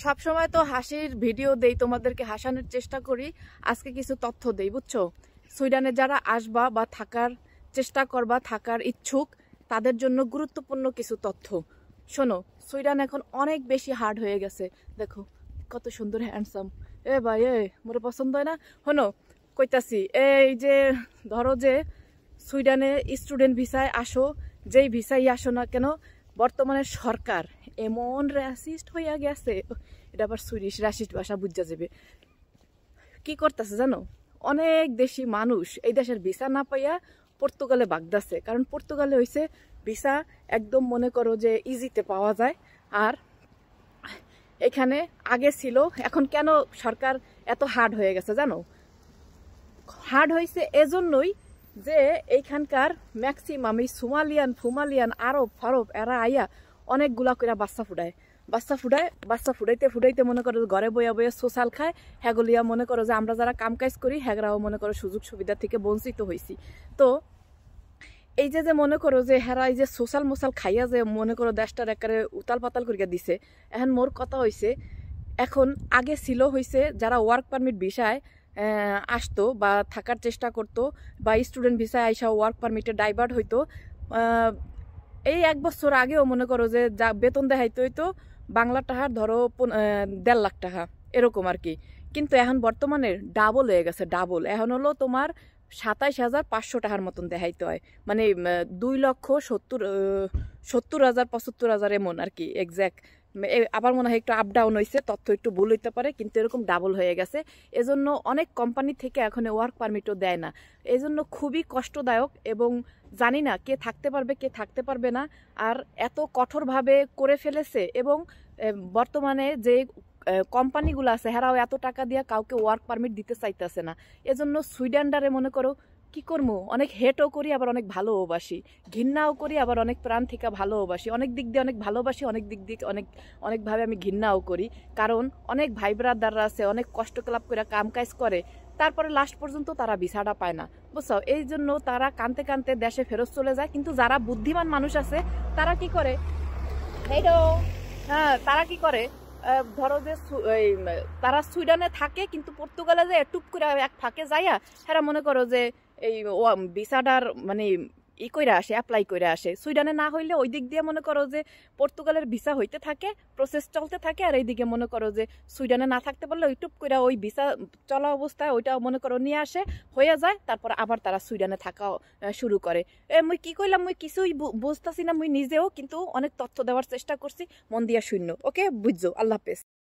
সব সময় তো হাসির ভিডিও দেই, তোমাদেরকে হাসানোর চেষ্টা করি। আজকে কিছু তথ্য দেই, বুঝছো? সুইডেনে যারা আসবা বা থাকার চেষ্টা করবা, থাকার ইচ্ছুক, তাদের জন্য গুরুত্বপূর্ণ কিছু তথ্য শোনো। সুইডেন এখন অনেক বেশি হার্ড হয়ে গেছে। দেখো কত সুন্দর হ্যান্ডসাম। এ ভাই, মোর পছন্দ হয় না। শোনো, কইতাছি, এই যে ধরো যে সুইডেনে স্টুডেন্ট ভিসায় আসো, যেই ভিসায় আসো না কেন, বর্তমানে সরকার এমন র্যাসিস্ট হইয়া গেছে, এটা আবার সুইডিশ র্যাসিস্ট ভাষা বুঝা যাবে। কি করতেছে জানো? অনেক দেশি মানুষ এই দেশের ভিসা না পাইয়া পর্তুগালে বাগদাছে। কারণ পর্তুগালে হইছে ভিসা একদম মনে করো যে ইজিতে পাওয়া যায়। আর এখানে আগে ছিল, এখন কেন সরকার এত হার্ড হয়ে গেছে জানো? হার্ড হয়েছে এজন্যই যে এইখানকার ম্যাক্সিমাম এই ফুমালিয়ান আরব ফারব এরা আইয়া অনেকগুলা করে বাচ্চা ফুটাইতে মনে করো ঘরে বইয়া বইয়া সোশ্যাল খায়। হ্যাগলিয়া মনে করো যে আমরা যারা কাম কাজ করি হ্যাগরাও মনে করো সুযোগ সুবিধা থেকে বঞ্চিত হয়েছি। তো এই যে মনে করো যে হেরা এই যে সোশ্যাল মোশাল খাইয়া যে মনে করো দেশটার একেবারে উতাল পাতাল করিয়া দিছে। এখন মোর কথা হয়েছে, এখন আগে ছিল হয়েছে যারা ওয়ার্ক পারমিট ভিসায় আসতো বা থাকার চেষ্টা করতো বা স্টুডেন্ট ভিসায় আইসা ওয়ার্ক পারমিটে ডাইভার্ট হইতো, এই 1 বছর আগেও মনে করো যে যা বেতন দেখাইতে হইতো বাংলা টাকার ধরো 1.5 লাখ টাকা এরকম আর কি। কিন্তু এখন বর্তমানে ডাবল হয়ে গেছে, ডাবল। এখন হলো তোমার 27,500 টাকার মতন দেখাইতে হয়, মানে 2,70,000 75,000 এমন আর কি এক্স্যাক্ট। আবার মনে হয় একটু আপ ডাউন হয়েছে, তথ্য একটু ভুল হইতে পারে, কিন্তু এরকম ডাবল হয়ে গেছে। এজন্য অনেক কোম্পানি থেকে এখন ওয়ার্ক পারমিটও দেয় না। এজন্য খুবই কষ্টদায়ক এবং জানি না কে থাকতে পারবে কে থাকতে পারবে না। আর এত কঠোরভাবে করে ফেলেছে এবং বর্তমানে যে কোম্পানিগুলো আছে হেরাও এত টাকা দিয়ে কাউকে ওয়ার্ক পারমিট দিতে চাইতেছে না। এজন্য সুইডেনডারে মনে করো কি করবো, অনেক হেটও করি আবার অনেক ভালোবাসি, ঘৃণাও করি আবার অনেক প্রাণ থেকে ভালোবাসি। অনেক দিক দিয়ে অনেক ভালোবাসি, অনেক দিক দিয়ে অনেকভাবে আমি ঘৃণাও করি। কারণ অনেক ভাই ব্রাদাররা আছে অনেক কষ্ট ক্লাব করে কাম কাজ করে, তারপরে লাস্ট পর্যন্ত তারা ভিসাটা পায় না, বুঝছো? এই জন্য তারা কানতে কানতে দেশে ফেরত চলে যায়। কিন্তু যারা বুদ্ধিমান মানুষ আছে তারা কি করে, তারা কি করে, ধরো যে তারা সুইডেনে থাকে কিন্তু পর্তুগালে যায় টুপ করে এক ফাঁকে যাইয়া হেরা মনে করো যে এই ভিসাটার মানে কইরা আসে, অ্যাপ্লাই করে আসে। সুইডেনে না হইলে ওই দিক দিয়ে মনে করো যে পর্তুগালের ভিসা হইতে থাকে, প্রসেস চলতে থাকে। আর এইদিকে মনে করো যে সুইডেনে না থাকতে পারলে ওই টুপ করে ওই ভিসা চলা অবস্থায় ওইটা মনে করো নিয়ে আসে, হয়ে যায়, তারপর আবার তারা সুইডেনে থাকা শুরু করে। মুই কি কইলাম, মুই কিছুই বুঝতেছি না মুই নিজেও, কিন্তু অনেক তথ্য দেওয়ার চেষ্টা করছি, মন দিয়া শূন্য। ওকে, বুঝছো? আল্লাহ হাফেজ।